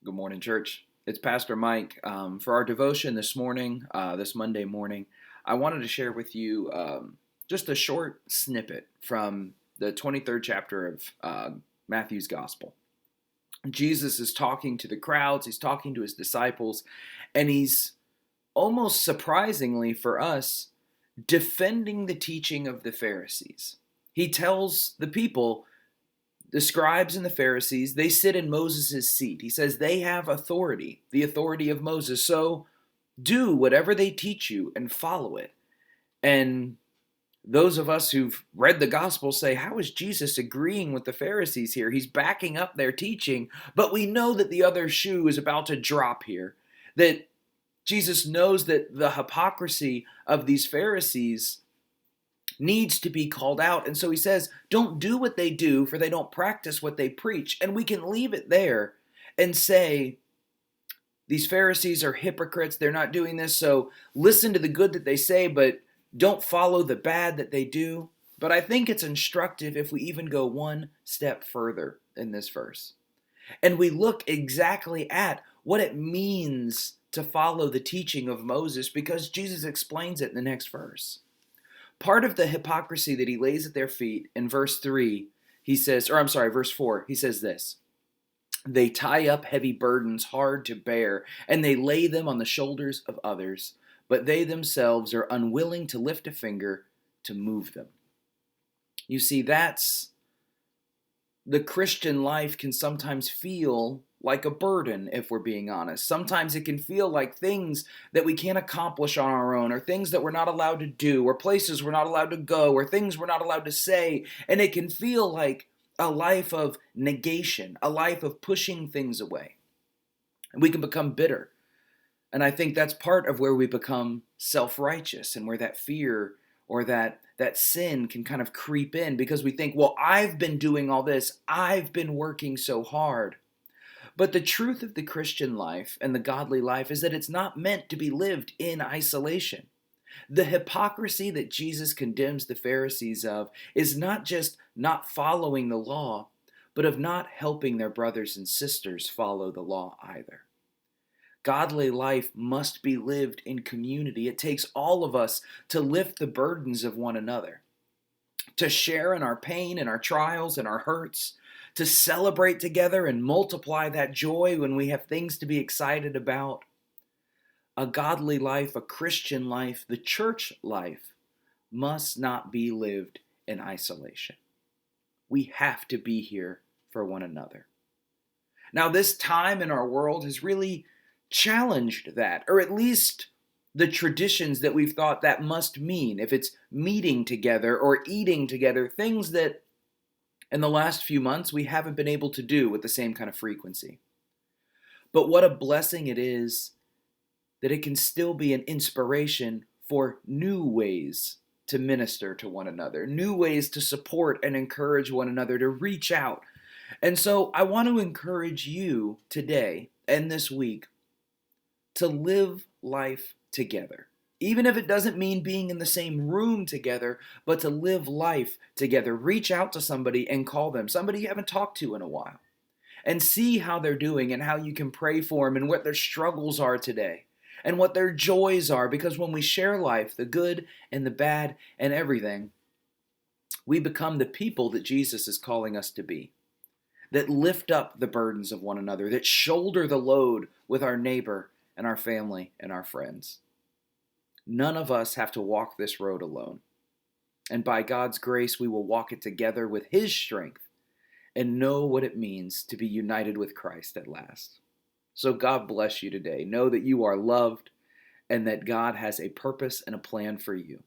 Good morning, church. It's Pastor Mike. For our devotion this morning, this Monday morning, I wanted to share with you just a short snippet from the 23rd chapter of Matthew's Gospel. Jesus is talking to the crowds, he's talking to his disciples, and he's almost surprisingly for us defending the teaching of the Pharisees. He tells the people, the scribes and the Pharisees, they sit in Moses' seat. He says they have authority, the authority of Moses. So do whatever they teach you and follow it. And those of us who've read the gospel say, how is Jesus agreeing with the Pharisees here? He's backing up their teaching, but we know that the other shoe is about to drop here. That Jesus knows that the hypocrisy of these Pharisees needs to be called out. And so he says, don't do what they do, for they don't practice what they preach. And we can leave it there and say, these Pharisees are hypocrites. They're not doing this. So listen to the good that they say, but don't follow the bad that they do. But I think it's instructive if we even go one step further in this verse. And we look exactly at what it means to follow the teaching of Moses, because Jesus explains it in the next verse. Part of the hypocrisy that he lays at their feet in verse 3, he says, verse 4, he says this: they tie up heavy burdens hard to bear, and they lay them on the shoulders of others, but they themselves are unwilling to lift a finger to move them. You see, that's the Christian life can sometimes feel like a burden, if we're being honest. Sometimes it can feel like things that we can't accomplish on our own, or things that we're not allowed to do, or places we're not allowed to go, or things we're not allowed to say. And it can feel like a life of negation, a life of pushing things away. And we can become bitter. And I think that's part of where we become self-righteous, and where that fear or that sin can kind of creep in, because we think, well, I've been doing all this. I've been working so hard. But the truth of the Christian life and the godly life is that it's not meant to be lived in isolation. The hypocrisy that Jesus condemns the Pharisees of is not just not following the law, but of not helping their brothers and sisters follow the law either. Godly life must be lived in community. It takes all of us to lift the burdens of one another, to share in our pain and our trials and our hurts, to celebrate together and multiply that joy when we have things to be excited about. A godly life, a Christian life, the church life must not be lived in isolation. We have to be here for one another. Now, this time in our world has really challenged that, or at least the traditions that we've thought that must mean. If it's meeting together or eating together, things that in the last few months we haven't been able to do with the same kind of frequency. But what a blessing it is that it can still be an inspiration for new ways to minister to one another, new ways to support and encourage one another, to reach out. And so I want to encourage you today and this week to live life together. Even if it doesn't mean being in the same room together, but to live life together. Reach out to somebody and call them, somebody you haven't talked to in a while, and see how they're doing and how you can pray for them and what their struggles are today and what their joys are. Because when we share life, the good and the bad and everything, we become the people that Jesus is calling us to be, that lift up the burdens of one another, that shoulder the load with our neighbor and our family and our friends. None of us have to walk this road alone. And by God's grace, we will walk it together with His strength and know what it means to be united with Christ at last. So God bless you today. Know that you are loved and that God has a purpose and a plan for you.